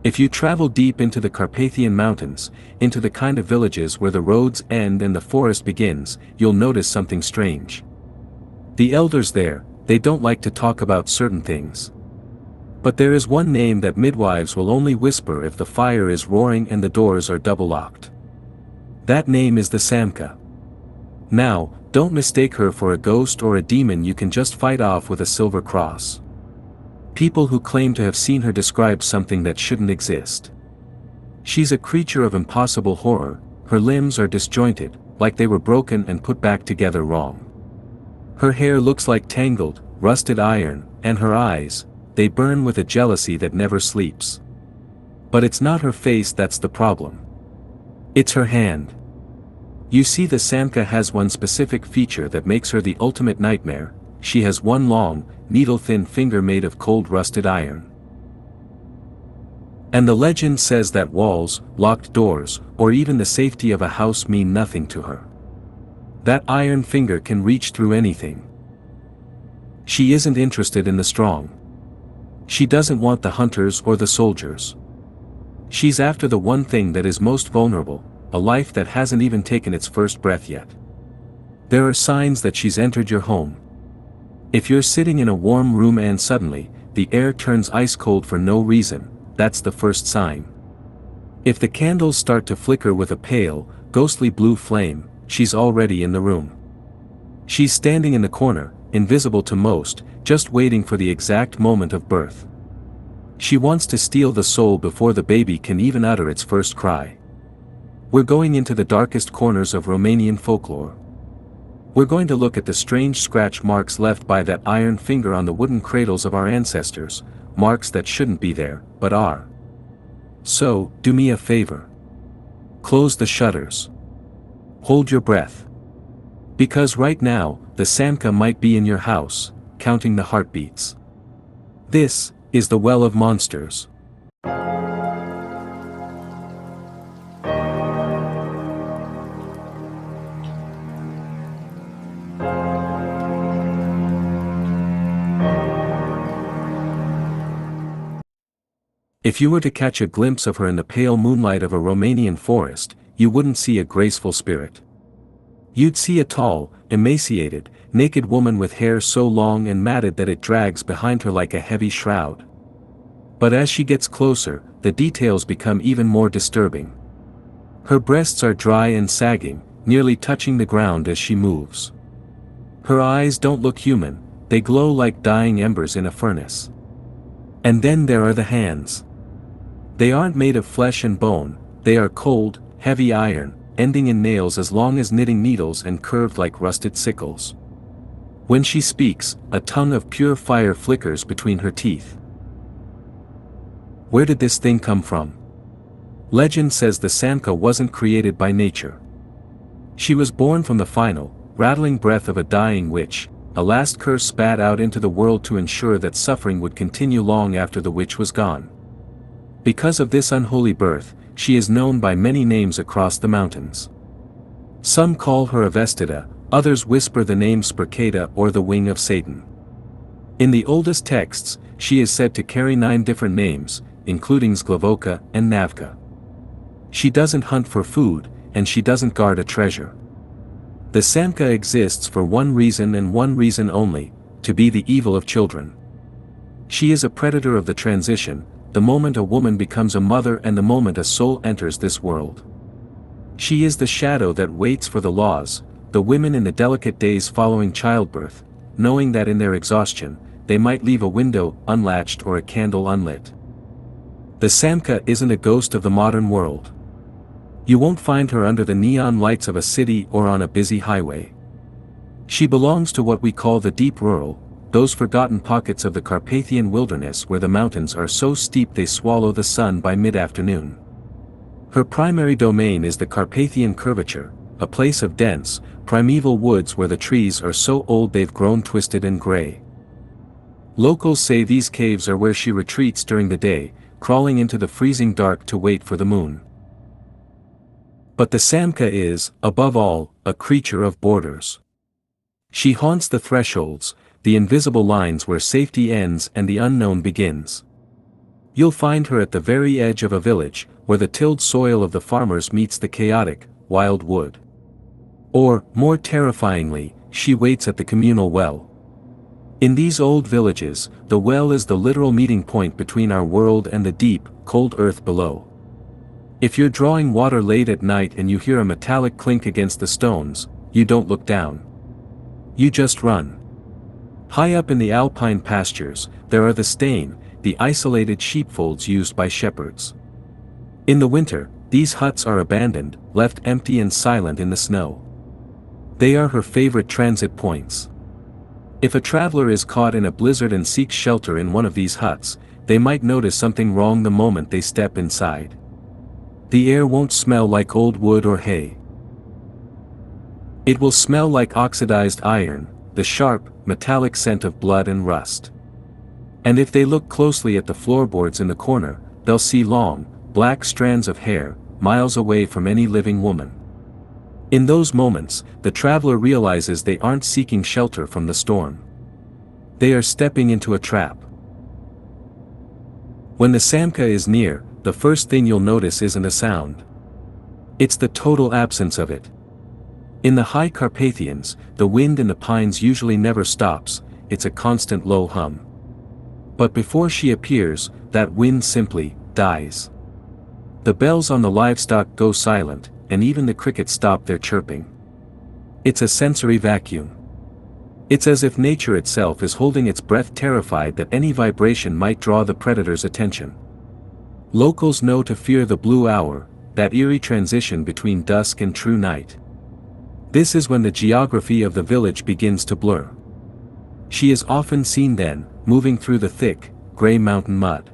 If you travel deep into the Carpathian Mountains, into the kind of villages where the roads end and the forest begins, you'll notice something strange. The elders there, they don't like to talk about certain things. But there is one name that midwives will only whisper if the fire is roaring and the doors are double locked. That name is the Samca. Now, don't mistake her for a ghost or a demon you can just fight off with a silver cross. People who claim to have seen her describe something that shouldn't exist. She's a creature of impossible horror, her limbs are disjointed, like they were broken and put back together wrong. Her hair looks like tangled, rusted iron, and her eyes, they burn with a jealousy that never sleeps. But it's not her face that's the problem. It's her hand. You see, the Samca has one specific feature that makes her the ultimate nightmare. She has one long, needle-thin finger made of cold rusted iron. And the legend says that walls, locked doors, or even the safety of a house mean nothing to her. That iron finger can reach through anything. She isn't interested in the strong. She doesn't want the hunters or the soldiers. She's after the one thing that is most vulnerable, a life that hasn't even taken its first breath yet. There are signs that she's entered your home. If you're sitting in a warm room and suddenly, the air turns ice cold for no reason, that's the first sign. If the candles start to flicker with a pale, ghostly blue flame, she's already in the room. She's standing in the corner, invisible to most, just waiting for the exact moment of birth. She wants to steal the soul before the baby can even utter its first cry. We're going into the darkest corners of Romanian folklore. We're going to look at the strange scratch marks left by that iron finger on the wooden cradles of our ancestors, marks that shouldn't be there, but are. So, do me a favor. Close the shutters. Hold your breath. Because right now, the Samca might be in your house, counting the heartbeats. This is the Well of Monsters. If you were to catch a glimpse of her in the pale moonlight of a Romanian forest, you wouldn't see a graceful spirit. You'd see a tall, emaciated, naked woman with hair so long and matted that it drags behind her like a heavy shroud. But as she gets closer, the details become even more disturbing. Her breasts are dry and sagging, nearly touching the ground as she moves. Her eyes don't look human, they glow like dying embers in a furnace. And then there are the hands. They aren't made of flesh and bone, they are cold, heavy iron, ending in nails as long as knitting needles and curved like rusted sickles. When she speaks, a tongue of pure fire flickers between her teeth. Where did this thing come from? Legend says the Samca wasn't created by nature. She was born from the final, rattling breath of a dying witch, a last curse spat out into the world to ensure that suffering would continue long after the witch was gone. Because of this unholy birth, she is known by many names across the mountains. Some call her Avestida, others whisper the name Spercata or the Wing of Satan. In the oldest texts, she is said to carry 9 different names, including Zglavoka and Navka. She doesn't hunt for food, and she doesn't guard a treasure. The Samca exists for one reason and one reason only, to be the evil of children. She is a predator of the transition, the moment a woman becomes a mother and the moment a soul enters this world. She is the shadow that waits for the laws, the women in the delicate days following childbirth, knowing that in their exhaustion, they might leave a window unlatched or a candle unlit. The Samca isn't a ghost of the modern world. You won't find her under the neon lights of a city or on a busy highway. She belongs to what we call the deep rural, those forgotten pockets of the Carpathian wilderness where the mountains are so steep they swallow the sun by mid-afternoon. Her primary domain is the Carpathian curvature, a place of dense, primeval woods where the trees are so old they've grown twisted and gray. Locals say these caves are where she retreats during the day, crawling into the freezing dark to wait for the moon. But the Samca is, above all, a creature of borders. She haunts the thresholds, the invisible lines where safety ends and the unknown begins. You'll find her at the very edge of a village, where the tilled soil of the farmers meets the chaotic, wild wood. Or, more terrifyingly, she waits at the communal well. In these old villages, the well is the literal meeting point between our world and the deep, cold earth below. If you're drawing water late at night and you hear a metallic clink against the stones, you don't look down. You just run. High up in the alpine pastures, there are the isolated sheepfolds used by shepherds. In the winter, these huts are abandoned, left empty and silent in the snow. They are her favorite transit points. If a traveler is caught in a blizzard and seeks shelter in one of these huts, they might notice something wrong the moment they step inside. The air won't smell like old wood or hay. It will smell like oxidized iron, the sharp, metallic scent of blood and rust. And if they look closely at the floorboards in the corner, they'll see long, black strands of hair, miles away from any living woman. In those moments, the traveler realizes they aren't seeking shelter from the storm. They are stepping into a trap. When the Samca is near, the first thing you'll notice isn't a sound. It's the total absence of it. In the high Carpathians, the wind in the pines usually never stops, it's a constant low hum. But before she appears, that wind simply dies. The bells on the livestock go silent, and even the crickets stop their chirping. It's a sensory vacuum. It's as if nature itself is holding its breath, terrified that any vibration might draw the predator's attention. Locals know to fear the blue hour, that eerie transition between dusk and true night. This is when the geography of the village begins to blur. She is often seen then, moving through the thick, gray mountain mud.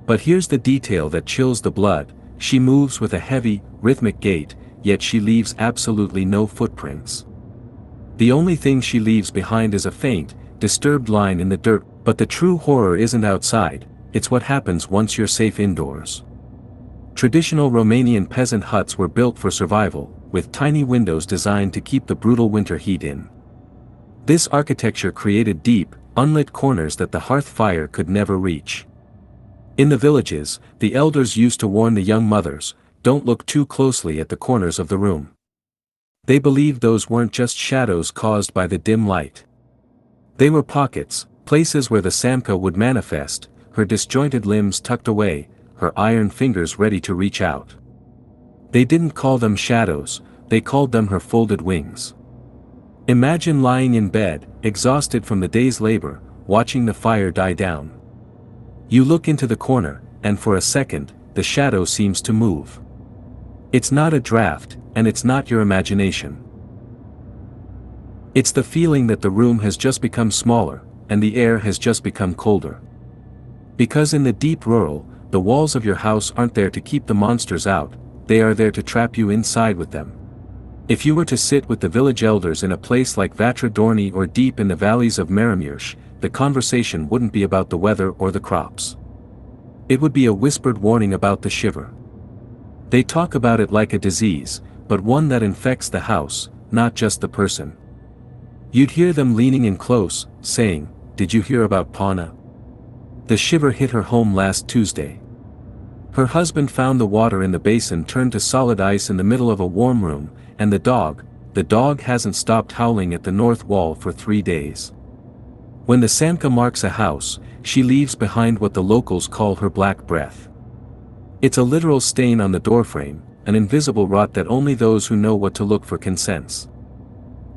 But here's the detail that chills the blood: she moves with a heavy, rhythmic gait, yet she leaves absolutely no footprints. The only thing she leaves behind is a faint, disturbed line in the dirt. But the true horror isn't outside, it's what happens once you're safe indoors. Traditional Romanian peasant huts were built for survival, with tiny windows designed to keep the brutal winter heat in. This architecture created deep, unlit corners that the hearth fire could never reach. In the villages, the elders used to warn the young mothers, don't look too closely at the corners of the room. They believed those weren't just shadows caused by the dim light. They were pockets, places where the Samca would manifest, her disjointed limbs tucked away, her iron fingers ready to reach out. They didn't call them shadows, they called them her folded wings. Imagine lying in bed, exhausted from the day's labor, watching the fire die down. You look into the corner, and for a second, the shadow seems to move. It's not a draft, and it's not your imagination. It's the feeling that the room has just become smaller, and the air has just become colder. Because in the deep rural, the walls of your house aren't there to keep the monsters out, they are there to trap you inside with them. If you were to sit with the village elders in a place like Vatra Dorni or deep in the valleys of Maramureș, the conversation wouldn't be about the weather or the crops. It would be a whispered warning about the shiver. They talk about it like a disease, but one that infects the house, not just the person. You'd hear them leaning in close, saying, "Did you hear about Pauna? The shiver hit her home last Tuesday. Her husband found the water in the basin turned to solid ice in the middle of a warm room, and the dog hasn't stopped howling at the north wall for 3 days." When the Samca marks a house, she leaves behind what the locals call her black breath. It's a literal stain on the doorframe, an invisible rot that only those who know what to look for can sense.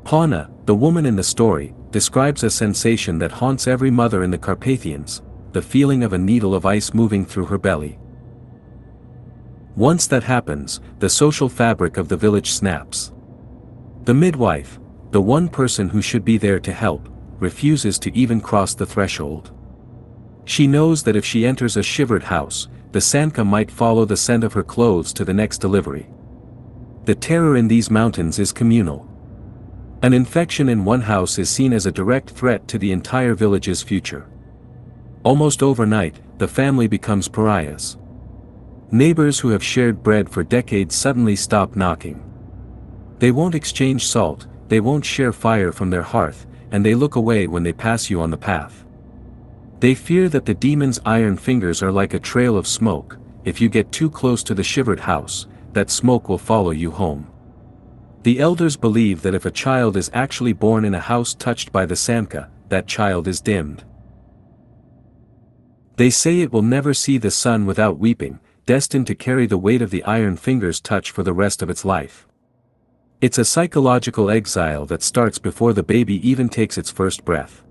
Pauna, the woman in the story, describes a sensation that haunts every mother in the Carpathians, the feeling of a needle of ice moving through her belly. Once that happens, the social fabric of the village snaps. The midwife, the one person who should be there to help, refuses to even cross the threshold. She knows that if she enters a shivered house, the Samca might follow the scent of her clothes to the next delivery. The terror in these mountains is communal. An infection in one house is seen as a direct threat to the entire village's future. Almost overnight, the family becomes pariahs. Neighbors who have shared bread for decades suddenly stop knocking. They won't exchange salt, they won't share fire from their hearth, and they look away when they pass you on the path. They fear that the demon's iron fingers are like a trail of smoke. If you get too close to the shivered house, that smoke will follow you home. The elders believe that if a child is actually born in a house touched by the Samca, that child is dimmed. They say it will never see the sun without weeping, destined to carry the weight of the iron finger's touch for the rest of its life. It's a psychological exile that starts before the baby even takes its first breath.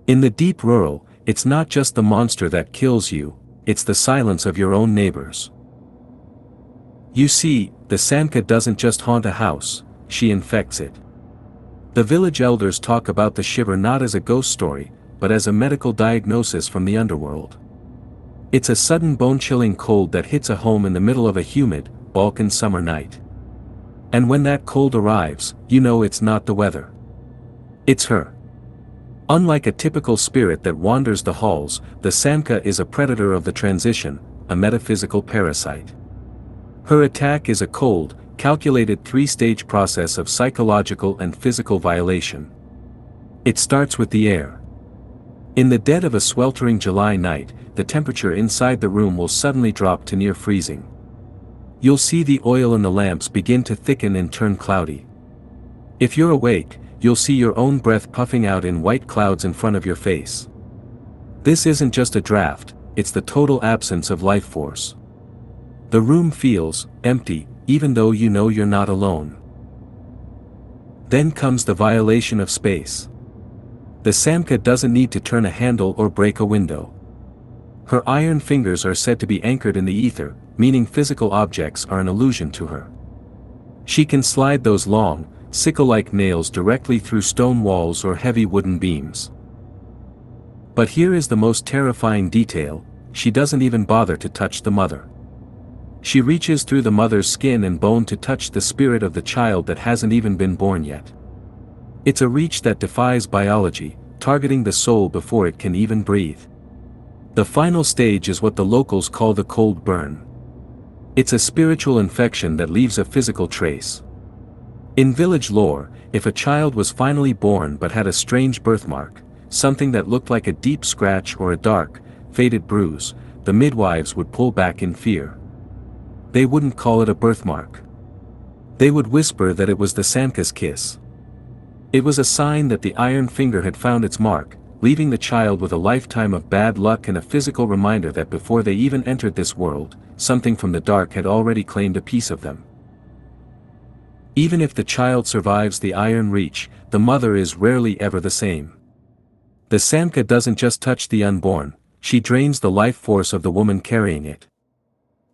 In the deep rural, it's not just the monster that kills you, it's the silence of your own neighbors. You see, the Samca doesn't just haunt a house, she infects it. The village elders talk about the shiver not as a ghost story, but as a medical diagnosis from the underworld. It's a sudden bone-chilling cold that hits a home in the middle of a humid, Balkan summer night. And when that cold arrives, you know it's not the weather. It's her. Unlike a typical spirit that wanders the halls, the Samca is a predator of the transition, a metaphysical parasite. Her attack is a cold, calculated three-stage process of psychological and physical violation. It starts with the air. In the dead of a sweltering July night, the temperature inside the room will suddenly drop to near freezing. You'll see the oil in the lamps begin to thicken and turn cloudy. If you're awake, you'll see your own breath puffing out in white clouds in front of your face. This isn't just a draft, it's the total absence of life force. The room feels empty, even though you know you're not alone. Then comes the violation of space. The Samca doesn't need to turn a handle or break a window. Her iron fingers are said to be anchored in the ether, meaning physical objects are an illusion to her. She can slide those long, sickle-like nails directly through stone walls or heavy wooden beams. But here is the most terrifying detail: she doesn't even bother to touch the mother. She reaches through the mother's skin and bone to touch the spirit of the child that hasn't even been born yet. It's a reach that defies biology, targeting the soul before it can even breathe. The final stage is what the locals call the cold burn. It's a spiritual infection that leaves a physical trace. In village lore, if a child was finally born but had a strange birthmark, something that looked like a deep scratch or a dark, faded bruise, the midwives would pull back in fear. They wouldn't call it a birthmark. They would whisper that it was the Samca's kiss. It was a sign that the iron finger had found its mark, leaving the child with a lifetime of bad luck and a physical reminder that before they even entered this world, something from the dark had already claimed a piece of them. Even if the child survives the iron reach, the mother is rarely ever the same. The Samca doesn't just touch the unborn, she drains the life force of the woman carrying it.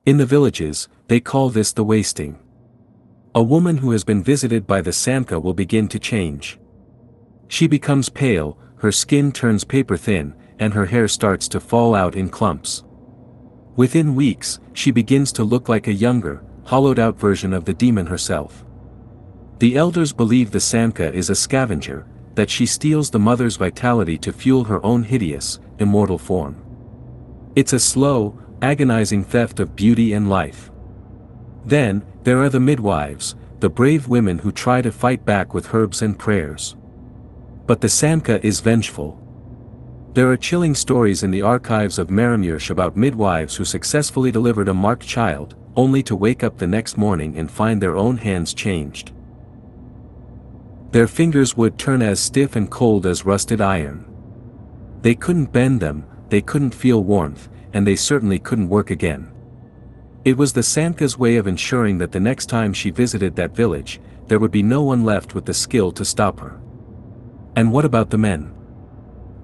In the villages, they call this the wasting. A woman who has been visited by the Samca will begin to change. She becomes pale, her skin turns paper thin, and her hair starts to fall out in clumps. Within weeks, she begins to look like a younger, hollowed-out version of the demon herself. The elders believe the Samca is a scavenger, that she steals the mother's vitality to fuel her own hideous, immortal form. It's a slow, agonizing theft of beauty and life. Then, there are the midwives, the brave women who try to fight back with herbs and prayers. But the Samca is vengeful. There are chilling stories in the archives of Marymyrsh about midwives who successfully delivered a marked child, only to wake up the next morning and find their own hands changed. Their fingers would turn as stiff and cold as rusted iron. They couldn't bend them, they couldn't feel warmth, and they certainly couldn't work again. It was the Samca's way of ensuring that the next time she visited that village, there would be no one left with the skill to stop her. And what about the men?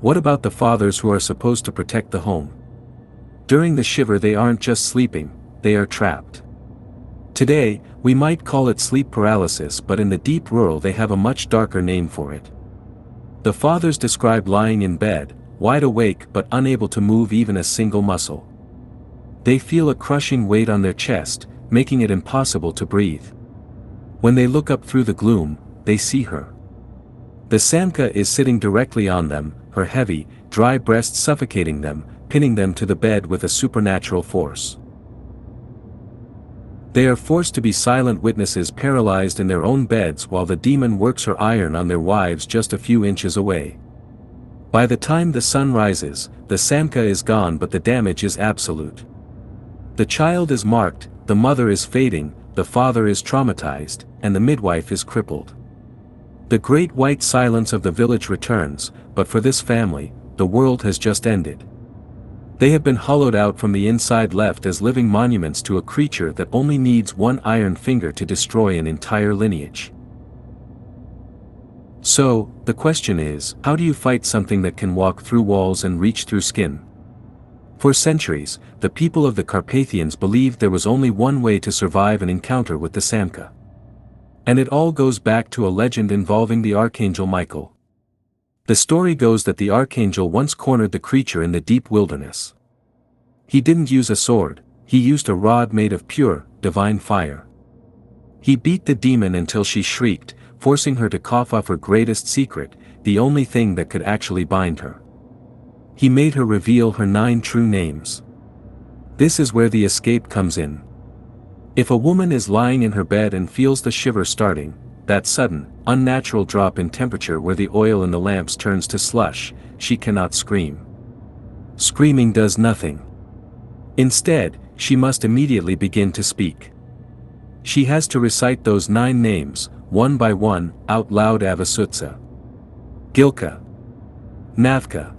What about the fathers who are supposed to protect the home? During the shiver they aren't just sleeping, they are trapped. Today, we might call it sleep paralysis, but in the deep rural they have a much darker name for it. The fathers describe lying in bed, wide awake but unable to move even a single muscle. They feel a crushing weight on their chest, making it impossible to breathe. When they look up through the gloom, they see her. The Samca is sitting directly on them, her heavy, dry breast suffocating them, pinning them to the bed with a supernatural force. They are forced to be silent witnesses, paralyzed in their own beds while the demon works her iron on their wives just a few inches away. By the time the sun rises, the Samca is gone, but the damage is absolute. The child is marked, the mother is fading, the father is traumatized, and the midwife is crippled. The great white silence of the village returns, but for this family, the world has just ended. They have been hollowed out from the inside, left as living monuments to a creature that only needs one iron finger to destroy an entire lineage. So, the question is, how do you fight something that can walk through walls and reach through skin? For centuries, the people of the Carpathians believed there was only one way to survive an encounter with the Samca. And it all goes back to a legend involving the Archangel Michael. The story goes that the Archangel once cornered the creature in the deep wilderness. He didn't use a sword, he used a rod made of pure, divine fire. He beat the demon until she shrieked, forcing her to cough up her greatest secret, the only thing that could actually bind her. He made her reveal her 9 true names. This is where the escape comes in. If a woman is lying in her bed and feels the shiver starting, that sudden, unnatural drop in temperature where the oil in the lamps turns to slush, she cannot scream. Screaming does nothing. Instead, she must immediately begin to speak. She has to recite those 9 names, one by one, out loud: Avasutsa, Gilka, Navka,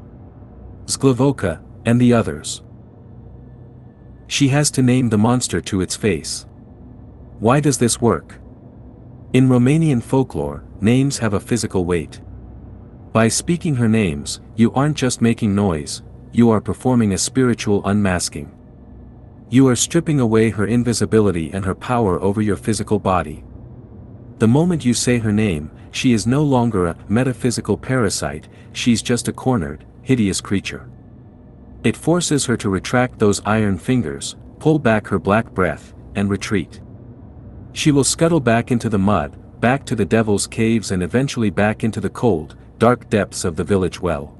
Zglavoka, and the others. She has to name the monster to its face. Why does this work? In Romanian folklore, names have a physical weight. By speaking her names, you aren't just making noise, you are performing a spiritual unmasking. You are stripping away her invisibility and her power over your physical body. The moment you say her name, she is no longer a metaphysical parasite, she's just a cornered, hideous creature. It forces her to retract those iron fingers, pull back her black breath, and retreat. She will scuttle back into the mud, back to the devil's caves, and eventually back into the cold, dark depths of the village well.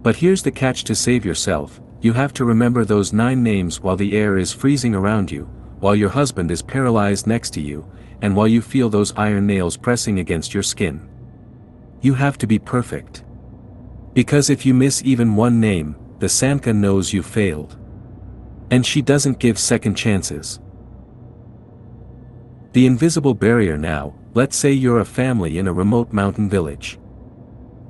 But here's the catch: to save yourself, you have to remember those 9 names while the air is freezing around you, while your husband is paralyzed next to you, and while you feel those iron nails pressing against your skin. You have to be perfect. Because if you miss even one name, the Samca knows you failed. And she doesn't give second chances. The invisible barrier now: let's say you're a family in a remote mountain village.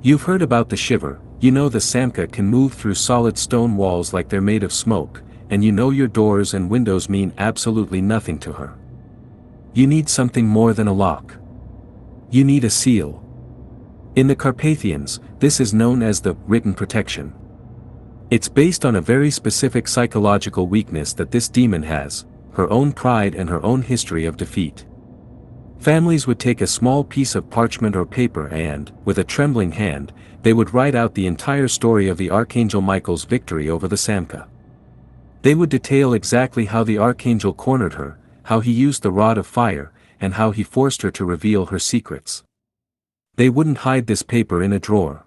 You've heard about the shiver, you know the Samca can move through solid stone walls like they're made of smoke, and you know your doors and windows mean absolutely nothing to her. You need something more than a lock. You need a seal. In the Carpathians, this is known as the written protection. It's based on a very specific psychological weakness that this demon has: her own pride and her own history of defeat. Families would take a small piece of parchment or paper and, with a trembling hand, they would write out the entire story of the Archangel Michael's victory over the Samca. They would detail exactly how the Archangel cornered her, how he used the rod of fire, and how he forced her to reveal her secrets. They wouldn't hide this paper in a drawer.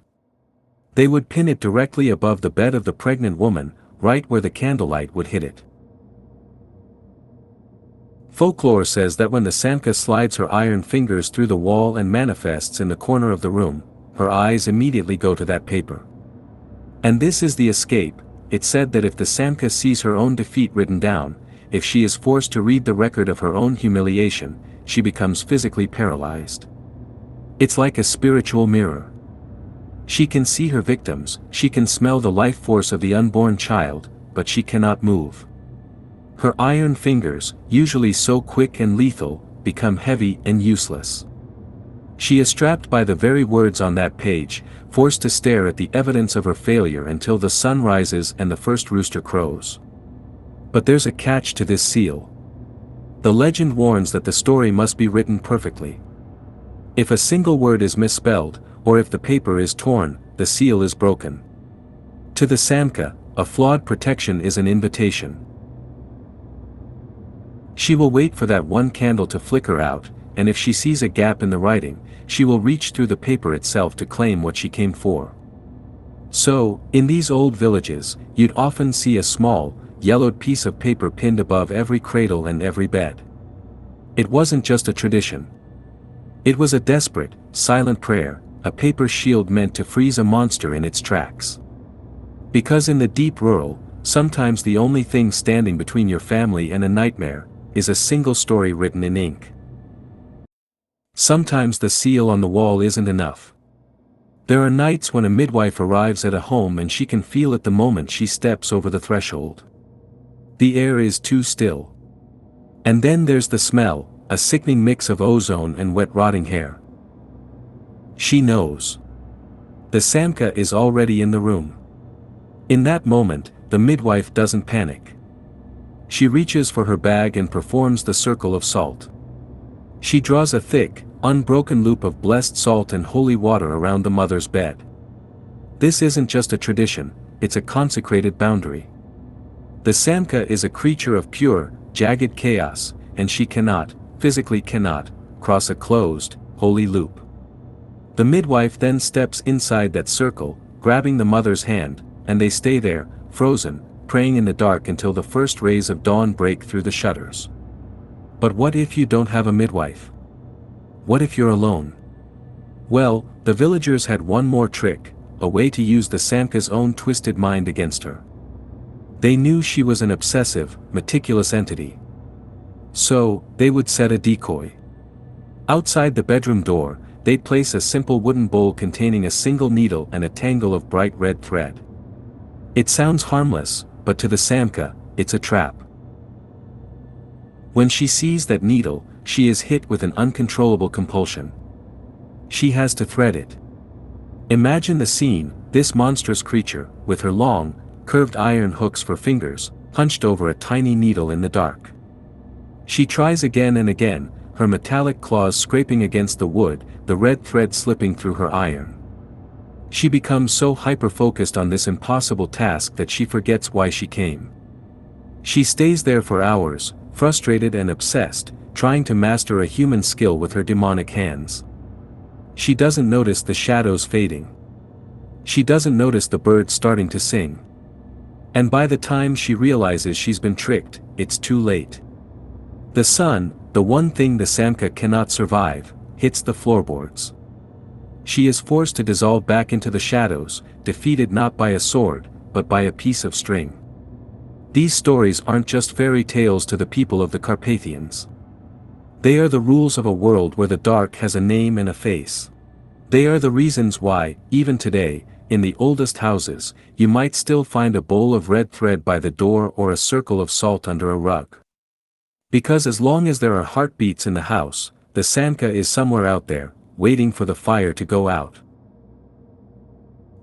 They would pin it directly above the bed of the pregnant woman, right where the candlelight would hit it. Folklore says that when the Samca slides her iron fingers through the wall and manifests in the corner of the room, her eyes immediately go to that paper. And this is the escape. It's said that if the Samca sees her own defeat written down, if she is forced to read the record of her own humiliation, she becomes physically paralyzed. It's like a spiritual mirror. She can see her victims, she can smell the life force of the unborn child, but she cannot move. Her iron fingers, usually so quick and lethal, become heavy and useless. She is trapped by the very words on that page, forced to stare at the evidence of her failure until the sun rises and the first rooster crows. But there's a catch to this seal. The legend warns that the story must be written perfectly. If a single word is misspelled, or if the paper is torn, the seal is broken. To the Samca, a flawed protection is an invitation. She will wait for that one candle to flicker out, and if she sees a gap in the writing, she will reach through the paper itself to claim what she came for. So, in these old villages, you'd often see a small, yellowed piece of paper pinned above every cradle and every bed. It wasn't just a tradition. It was a desperate, silent prayer, a paper shield meant to freeze a monster in its tracks. Because in the deep rural, sometimes the only thing standing between your family and a nightmare is a single story written in ink. Sometimes the seal on the wall isn't enough. There are nights when a midwife arrives at a home and she can feel it the moment she steps over the threshold. The air is too still. And then there's the smell, a sickening mix of ozone and wet rotting hair. She knows. The Samca is already in the room. In that moment, the midwife doesn't panic. She reaches for her bag and performs the circle of salt. She draws a thick, unbroken loop of blessed salt and holy water around the mother's bed. This isn't just a tradition, it's a consecrated boundary. The Samca is a creature of pure, jagged chaos, and she physically cannot, cross a closed, holy loop. The midwife then steps inside that circle, grabbing the mother's hand, and they stay there, frozen, praying in the dark until the first rays of dawn break through the shutters. But what if you don't have a midwife? What if you're alone? Well, the villagers had one more trick, a way to use the Samca's own twisted mind against her. They knew she was an obsessive, meticulous entity. So, they would set a decoy. Outside the bedroom door, they'd place a simple wooden bowl containing a single needle and a tangle of bright red thread. It sounds harmless, but to the Samca, it's a trap. When she sees that needle, she is hit with an uncontrollable compulsion. She has to thread it. Imagine the scene, this monstrous creature, with her long, curved iron hooks for fingers, hunched over a tiny needle in the dark. She tries again and again, her metallic claws scraping against the wood, the red thread slipping through her iron. She becomes so hyper-focused on this impossible task that she forgets why she came. She stays there for hours, frustrated and obsessed, trying to master a human skill with her demonic hands. She doesn't notice the shadows fading. She doesn't notice the birds starting to sing. And by the time she realizes she's been tricked, it's too late. The sun, the one thing the Samca cannot survive, hits the floorboards. She is forced to dissolve back into the shadows, defeated not by a sword, but by a piece of string. These stories aren't just fairy tales to the people of the Carpathians. They are the rules of a world where the dark has a name and a face. They are the reasons why, even today, in the oldest houses, you might still find a bowl of red thread by the door or a circle of salt under a rug. Because as long as there are heartbeats in the house, the Samca is somewhere out there, waiting for the fire to go out.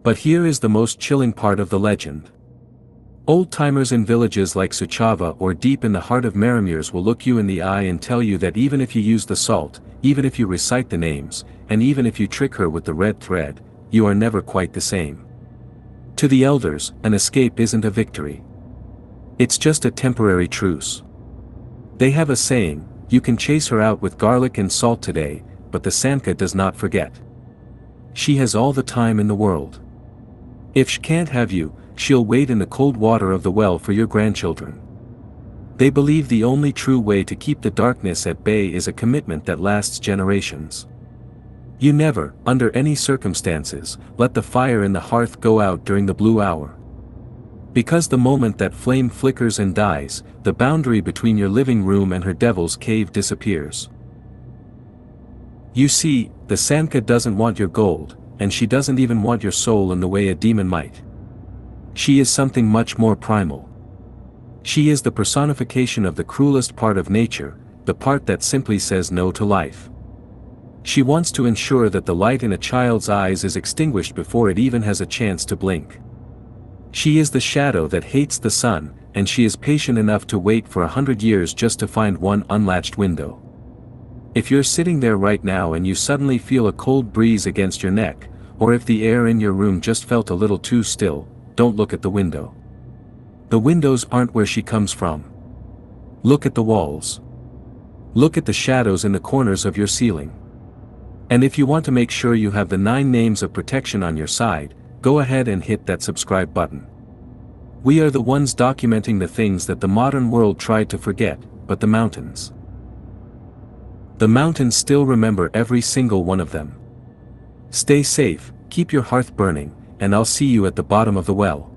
But here is the most chilling part of the legend. Old-timers in villages like Suceava or deep in the heart of Maramureș will look you in the eye and tell you that even if you use the salt, even if you recite the names, and even if you trick her with the red thread, you are never quite the same. To the elders, an escape isn't a victory. It's just a temporary truce. They have a saying, you can chase her out with garlic and salt today, but the Samca does not forget. She has all the time in the world. If she can't have you, she'll wait in the cold water of the well for your grandchildren. They believe the only true way to keep the darkness at bay is a commitment that lasts generations. You never, under any circumstances, let the fire in the hearth go out during the blue hour. Because the moment that flame flickers and dies, the boundary between your living room and her devil's cave disappears. You see, the Samca doesn't want your gold, and she doesn't even want your soul in the way a demon might. She is something much more primal. She is the personification of the cruelest part of nature, the part that simply says no to life. She wants to ensure that the light in a child's eyes is extinguished before it even has a chance to blink. She is the shadow that hates the sun, and she is patient enough to wait for 100 years just to find one unlatched window. If you're sitting there right now and you suddenly feel a cold breeze against your neck, or if the air in your room just felt a little too still, don't look at the window. The windows aren't where she comes from. Look at the walls. Look at the shadows in the corners of your ceiling. And if you want to make sure you have the 9 names of protection on your side, go ahead and hit that subscribe button. We are the ones documenting the things that the modern world tried to forget, but the mountains. The mountains still remember every single one of them. Stay safe, keep your hearth burning, and I'll see you at the bottom of the well.